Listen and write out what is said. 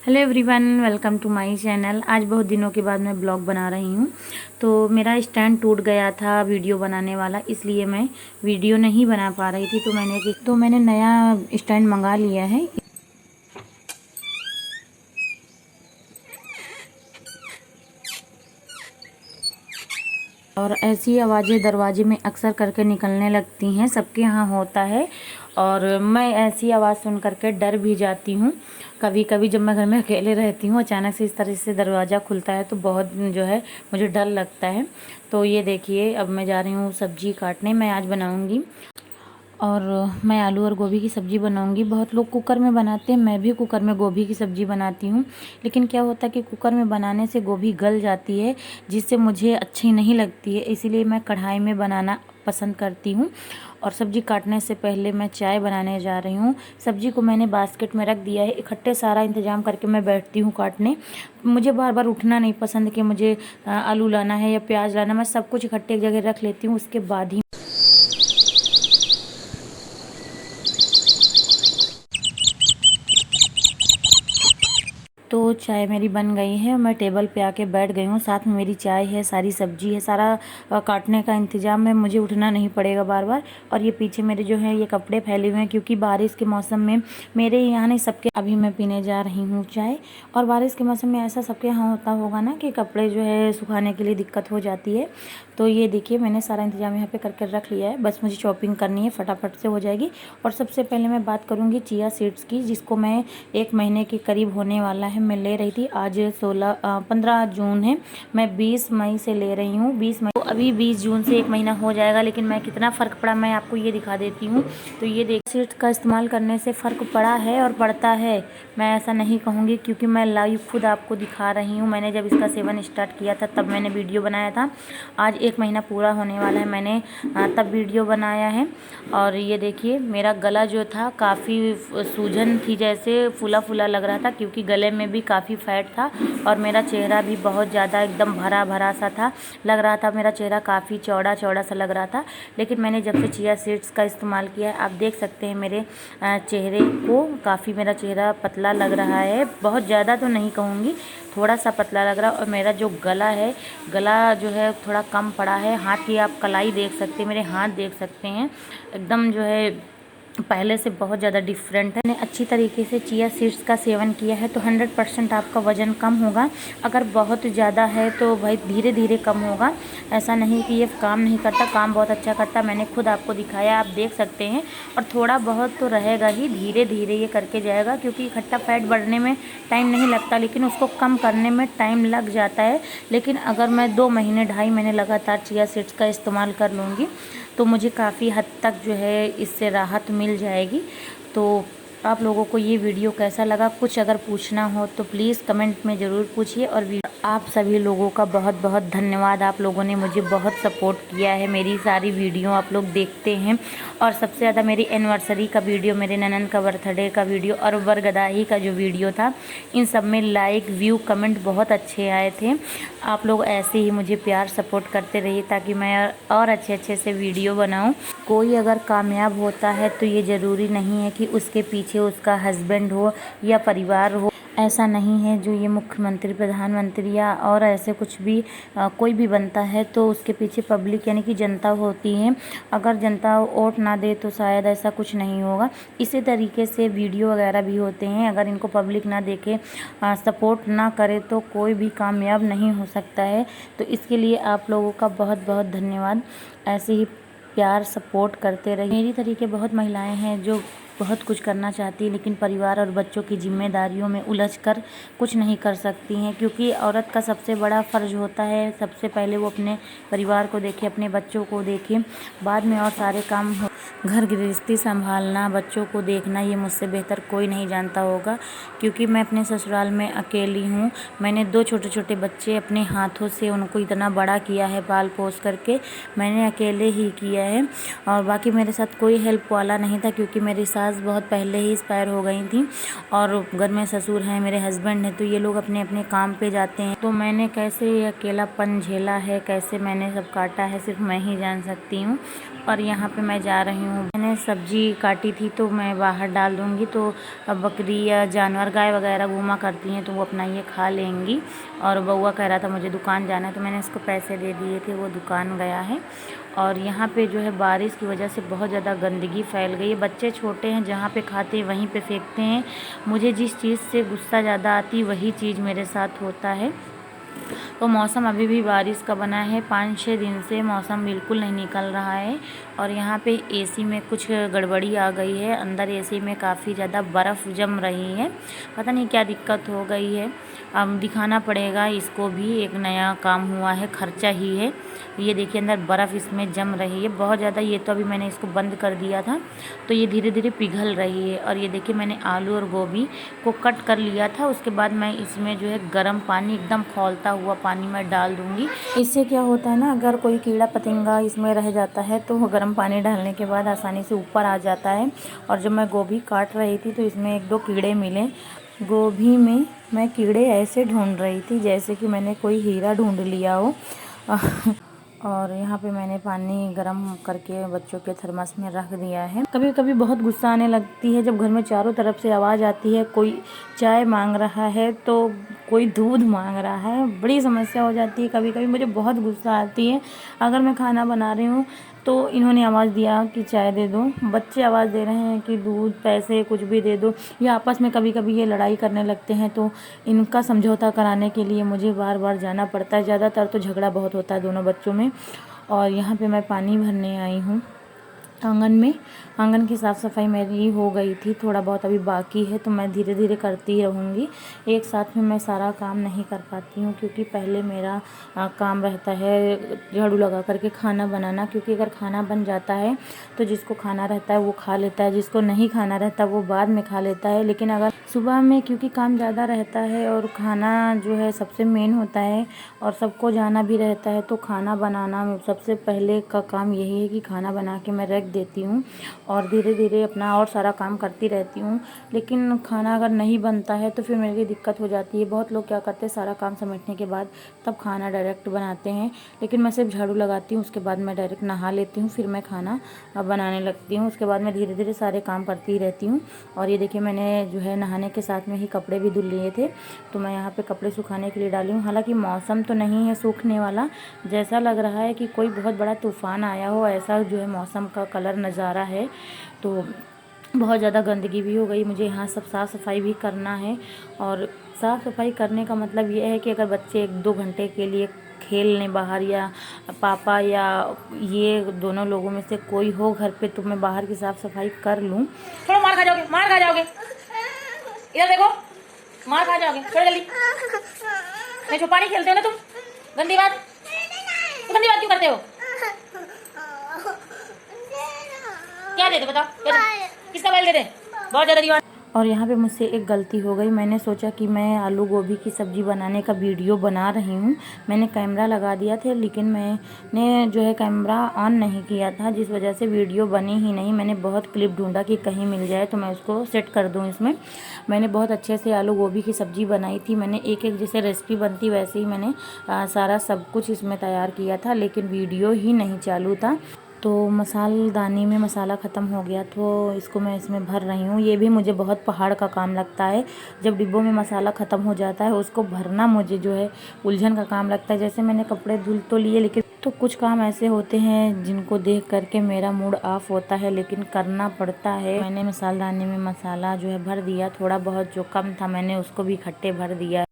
Hello everyone, welcome to my channel. आज बहुत दिनों के बाद मैं ब्लॉग बना रही हूँ। तो मेरा स्टैंड टूट गया था वीडियो बनाने वाला, इसलिए मैं वीडियो नहीं बना पा रही थी। तो मैंने नया स्टैंड मंगा लिया है। और ऐसी आवाज़ें दरवाजे में अक्सर करके निकलने लगती हैं, सबके यहाँ होता है। और मैं ऐसी आवाज़ सुन करके डर भी जाती हूँ। कभी कभी जब मैं घर में अकेले रहती हूँ, अचानक से इस तरह से दरवाज़ा खुलता है तो बहुत जो है मुझे डर लगता है। तो ये देखिए, अब मैं जा रही हूँ सब्जी काटने। मैं आज बनाऊँगी और मैं आलू और गोभी की सब्ज़ी बनाऊंगी। बहुत लोग कुकर में बनाते हैं, मैं भी कुकर में गोभी की सब्ज़ी बनाती हूँ। लेकिन क्या होता है कि कुकर में बनाने से गोभी गल जाती है, जिससे मुझे अच्छी नहीं लगती है। इसीलिए मैं कढ़ाई में बनाना पसंद करती हूँ। और सब्ज़ी काटने से पहले मैं चाय बनाने जा रही हूँ। सब्ज़ी को मैंने बास्केट में रख दिया है, इकट्ठे सारा इंतज़ाम करके मैं बैठती हूँ काटने। मुझे बार बार उठना नहीं पसंद कि मुझे आलू लाना है या प्याज लाना। मैं सब कुछ इकट्ठे एक जगह रख लेती हूँ, उसके बाद ही। तो चाय मेरी बन गई है, मैं टेबल पे आके बैठ गई हूँ। साथ में मेरी चाय है, सारी सब्जी है, सारा काटने का इंतज़ाम है। मुझे उठना नहीं पड़ेगा बार बार। और ये पीछे मेरे जो है ये कपड़े फैले हुए हैं, क्योंकि बारिश के मौसम में मेरे यहाँ नहीं, सबके अभी मैं पीने जा रही हूँ चाय। और बारिश के मौसम में ऐसा सबके यहाँ होता होगा ना कि कपड़े जो है सुखाने के लिए दिक्कत हो जाती है। तो ये देखिए, मैंने सारा इंतज़ाम यहाँ पे करके रख लिया है। बस मुझे शॉपिंग करनी है, फटाफट से हो जाएगी। और सबसे पहले मैं बात करूँगी चिया सीड्स की, जिसको मैं 1 महीने के करीब होने वाला है मैं ले रही थी। आज 15 जून है, मैं 20 मई से ले रही हूँ। 20 मई, तो अभी 20 जून से 1 महीना हो जाएगा। लेकिन मैं कितना फ़र्क पड़ा मैं आपको ये दिखा देती हूँ। तो ये देख, सीड्स का इस्तेमाल करने से फ़र्क पड़ा है और पड़ता है। मैं ऐसा नहीं कहूँगी, क्योंकि मैं लाइव खुद आपको दिखा रही हूँ। मैंने जब इसका सेवन स्टार्ट किया था तब मैंने वीडियो बनाया था। आज 1 महीना पूरा होने वाला है, मैंने तब वीडियो बनाया है। और ये देखिए, मेरा गला जो था काफ़ी सूजन थी, जैसे फूला फूला लग रहा था, क्योंकि गले में भी काफ़ी फैट था। और मेरा चेहरा भी बहुत ज़्यादा एकदम भरा भरा सा था, लग रहा था मेरा चेहरा काफ़ी चौड़ा चौड़ा सा लग रहा था। लेकिन मैंने जब से चिया सीड्स का इस्तेमाल किया है, आप देख सकते हैं मेरे चेहरे को, काफ़ी मेरा चेहरा पतला लग रहा है। बहुत ज़्यादा तो नहीं कहूँगी, थोड़ा सा पतला लग रहा है। और मेरा जो गला है, गला जो है थोड़ा कम पड़ा है। हाथ की आप कलाई देख सकते हैं, मेरे हाथ देख सकते हैं, एकदम जो है पहले से बहुत ज़्यादा डिफरेंट है। मैंने अच्छी तरीके से चिया सीड्स का सेवन किया है तो 100% आपका वज़न कम होगा। अगर बहुत ज़्यादा है तो भाई धीरे धीरे कम होगा। ऐसा नहीं कि ये काम नहीं करता, काम बहुत अच्छा करता। मैंने खुद आपको दिखाया, आप देख सकते हैं। और थोड़ा बहुत तो रहेगा ही, धीरे धीरे ये करके जाएगा, क्योंकि इकट्ठा फैट बढ़ने में टाइम नहीं लगता, लेकिन उसको कम करने में टाइम लग जाता है। लेकिन अगर मैं 2 महीने 2.5 महीने लगातार चिया सीड्स का इस्तेमाल कर लूँगी तो मुझे काफ़ी हद तक जो है इससे राहत मिल जाएगी। तो आप लोगों को ये वीडियो कैसा लगा, कुछ अगर पूछना हो तो प्लीज़ कमेंट में ज़रूर पूछिए। और आप सभी लोगों का बहुत बहुत धन्यवाद। आप लोगों ने मुझे बहुत सपोर्ट किया है, मेरी सारी वीडियो आप लोग देखते हैं। और सबसे ज़्यादा मेरी एनिवर्सरी का वीडियो, मेरे ननन का बर्थडे का वीडियो और बरगदाही का जो वीडियो था, इन सब में लाइक व्यू कमेंट बहुत अच्छे आए थे। आप लोग ऐसे ही मुझे प्यार सपोर्ट करते रहिए, ताकि मैं और अच्छे अच्छे से वीडियो बनाऊं। कोई अगर कामयाब होता है तो ये ज़रूरी नहीं है कि उसके पीछे उसका हस्बैंड हो या परिवार हो। ऐसा नहीं है। जो ये मुख्यमंत्री, प्रधानमंत्री या और ऐसे कुछ भी कोई भी बनता है तो उसके पीछे पब्लिक यानी कि जनता होती है। अगर जनता वोट ना दे तो शायद ऐसा कुछ नहीं होगा। इसी तरीके से वीडियो वगैरह भी होते हैं, अगर इनको पब्लिक ना देखे, सपोर्ट ना करे तो कोई भी कामयाब नहीं हो सकता है। तो इसके लिए आप लोगों का बहुत बहुत धन्यवाद। ऐसे ही प्यार सपोर्ट करते रहिए। मेरी तरीके बहुत महिलाएं हैं जो बहुत कुछ करना चाहती है, लेकिन परिवार और बच्चों की जिम्मेदारियों में उलझकर कुछ नहीं कर सकती हैं। क्योंकि औरत का सबसे बड़ा फ़र्ज होता है, सबसे पहले वो अपने परिवार को देखे, अपने बच्चों को देखे, बाद में और सारे काम हो। घर गृहस्थी संभालना, बच्चों को देखना, ये मुझसे बेहतर कोई नहीं जानता होगा। क्योंकि मैं अपने ससुराल में अकेली हूँ। मैंने 2 छोटे छोटे बच्चे अपने हाथों से उनको इतना बड़ा किया है, पाल पोस करके मैंने अकेले ही किया है। और बाकी मेरे साथ कोई हेल्प वाला नहीं था, क्योंकि मेरी सास सास बहुत पहले ही एक्सपायर हो गई थी और घर में ससुर हैं, मेरे हस्बैंड हैं, तो ये लोग अपने अपने काम पे जाते हैं। तो मैंने कैसे ये अकेलापन झेला है, कैसे मैंने सब काटा है, सिर्फ मैं ही जान सकती हूँ। और यहाँ पे मैं जा रही हूँ, मैंने सब्जी काटी थी तो मैं बाहर डाल दूँगी, तो बकरी या जानवर गाय वगैरह घूमा करती हैं तो वो अपना ये खा लेंगी। और बउआ कह रहा था मुझे दुकान जाना है, तो मैंने इसको पैसे दे दिए थे, वो दुकान गया है। और यहाँ पे जो है बारिश की वजह से बहुत ज़्यादा गंदगी फैल गई है। बच्चे छोटे हैं, जहाँ पे खाते हैं वहीं पे फेंकते हैं। मुझे जिस चीज़ से गुस्सा ज़्यादा आती वही चीज़ मेरे साथ होता है। तो मौसम अभी भी बारिश का बना है, 5-6 दिन से मौसम बिल्कुल नहीं निकल रहा है। और यहाँ पे एसी में कुछ गड़बड़ी आ गई है, अंदर एसी में काफ़ी ज़्यादा बर्फ़ जम रही है, पता नहीं क्या दिक्कत हो गई है। अब दिखाना पड़ेगा इसको भी, एक नया काम हुआ है, खर्चा ही है। ये देखिए अंदर बर्फ़ इसमें जम रही है बहुत ज़्यादा। ये तो अभी मैंने इसको बंद कर दिया था, तो ये धीरे धीरे पिघल रही है। और ये देखिए मैंने आलू और गोभी को कट कर लिया था, उसके बाद मैं इसमें जो है गर्म पानी, एकदम खौलता हुआ पानी मैं डाल दूँगी। इससे क्या होता है ना, अगर कोई कीड़ा पतंगा इसमें रह जाता है तो वो गर्म पानी डालने के बाद आसानी से ऊपर आ जाता है। और जब मैं गोभी काट रही थी तो इसमें 1-2 कीड़े मिले। गोभी में मैं कीड़े ऐसे ढूंढ रही थी जैसे कि मैंने कोई हीरा ढूंढ लिया हो। और यहाँ पे मैंने पानी गरम करके बच्चों के थर्मस में रख दिया है। कभी कभी बहुत गुस्सा आने लगती है जब घर में चारों तरफ से आवाज़ आती है, कोई चाय मांग रहा है तो कोई दूध मांग रहा है, बड़ी समस्या हो जाती है। कभी कभी मुझे बहुत गुस्सा आती है। अगर मैं खाना बना रही हूँ तो इन्होंने आवाज़ दिया कि चाय दे दो, बच्चे आवाज़ दे रहे हैं कि दूध, पैसे, कुछ भी दे दो, या आपस में कभी कभी ये लड़ाई करने लगते हैं, तो इनका समझौता कराने के लिए मुझे बार बार जाना पड़ता है। ज़्यादातर तो झगड़ा बहुत होता है दोनों बच्चों में। और यहाँ पे मैं पानी भरने आई हूँ आंगन में। आंगन की साफ़ सफाई मेरी हो गई थी, थोड़ा बहुत अभी बाकी है, तो मैं धीरे धीरे करती रहूँगी। एक साथ में मैं सारा काम नहीं कर पाती हूँ, क्योंकि पहले मेरा काम रहता है झाड़ू लगा करके खाना बनाना, क्योंकि अगर खाना बन जाता है तो जिसको खाना रहता है वो खा लेता है, जिसको नहीं खाना रहता वो बाद में खा लेता है। लेकिन अगर सुबह में, क्योंकि काम ज़्यादा रहता है और खाना जो है सबसे मेन होता है और सबको जाना भी रहता है, तो खाना बनाना सबसे पहले का काम यही है कि खाना बना के मैं रख देती हूँ और धीरे धीरे अपना और सारा काम करती रहती हूँ। लेकिन खाना अगर नहीं बनता है तो फिर मेरे लिए दिक्कत हो जाती है। बहुत लोग क्या करते हैं, सारा काम समेटने के बाद तब खाना डायरेक्ट बनाते हैं, लेकिन मैं सिर्फ झाड़ू लगाती हूँ, उसके बाद मैं डायरेक्ट नहा लेती हूँ, फिर मैं खाना बनाने लगती हूँ। उसके बाद मैं धीरे धीरे सारे काम करती रहती हूँ। और ये देखिए मैंने जो है नहाने के साथ में ही कपड़े भी धुल लिए थे, तो मैं यहाँ पे कपड़े सुखाने के लिए डाली हूँ। हालांकि मौसम तो नहीं है सूखने वाला, जैसा लग रहा है कि कोई बहुत बड़ा तूफान आया हो, ऐसा जो है मौसम का कलर नज़ारा है। तो बहुत ज़्यादा गंदगी भी हो गई, मुझे यहाँ सब साफ़ सफाई भी करना है। और साफ़ सफाई करने का मतलब ये है कि अगर बच्चे 1-2 घंटे के लिए खेलने बाहर, या पापा या ये दोनों लोगों में से कोई हो घर पे, तो मैं बाहर की साफ़ सफाई कर लूँ। थोड़ा मार खा जाओगे, मार खा जाओगे, इधर देखो, मार खा जाओगे, थोड़ी जल्दी। मैं छुपानी खेलते हो ना तुम, गंदी बात, तो गंदी बात क्यों करते हो? क्या दे दो बताओ, किसका बैल दे दे? बहुत ज्यादा दीवार। और यहाँ पे मुझसे एक गलती हो गई, मैंने सोचा कि मैं आलू गोभी की सब्ज़ी बनाने का वीडियो बना रही हूँ। मैंने कैमरा लगा दिया था, लेकिन मैंने जो है कैमरा ऑन नहीं किया था, जिस वजह से वीडियो बनी ही नहीं। मैंने बहुत क्लिप ढूंढा कि कहीं मिल जाए तो मैं उसको सेट कर दूँ इसमें। मैंने बहुत अच्छे से आलू गोभी की सब्ज़ी बनाई थी। मैंने एक एक जैसे रेसिपी बनती वैसे ही मैंने सारा सब कुछ इसमें तैयार किया था, लेकिन वीडियो ही नहीं चालू था। तो मसालदानी में मसाला ख़त्म हो गया, तो इसको मैं इसमें भर रही हूँ। ये भी मुझे बहुत पहाड़ का काम लगता है, जब डिब्बों में मसाला ख़त्म हो जाता है उसको भरना मुझे जो है उलझन का काम लगता है। जैसे मैंने कपड़े धुल तो लिए, लेकिन तो कुछ काम ऐसे होते हैं जिनको देख करके मेरा मूड ऑफ होता है, लेकिन करना पड़ता है। मैंने मसालदानी में मसाला जो है भर दिया, थोड़ा बहुत जो कम था मैंने उसको भी इकट्ठे भर दिया।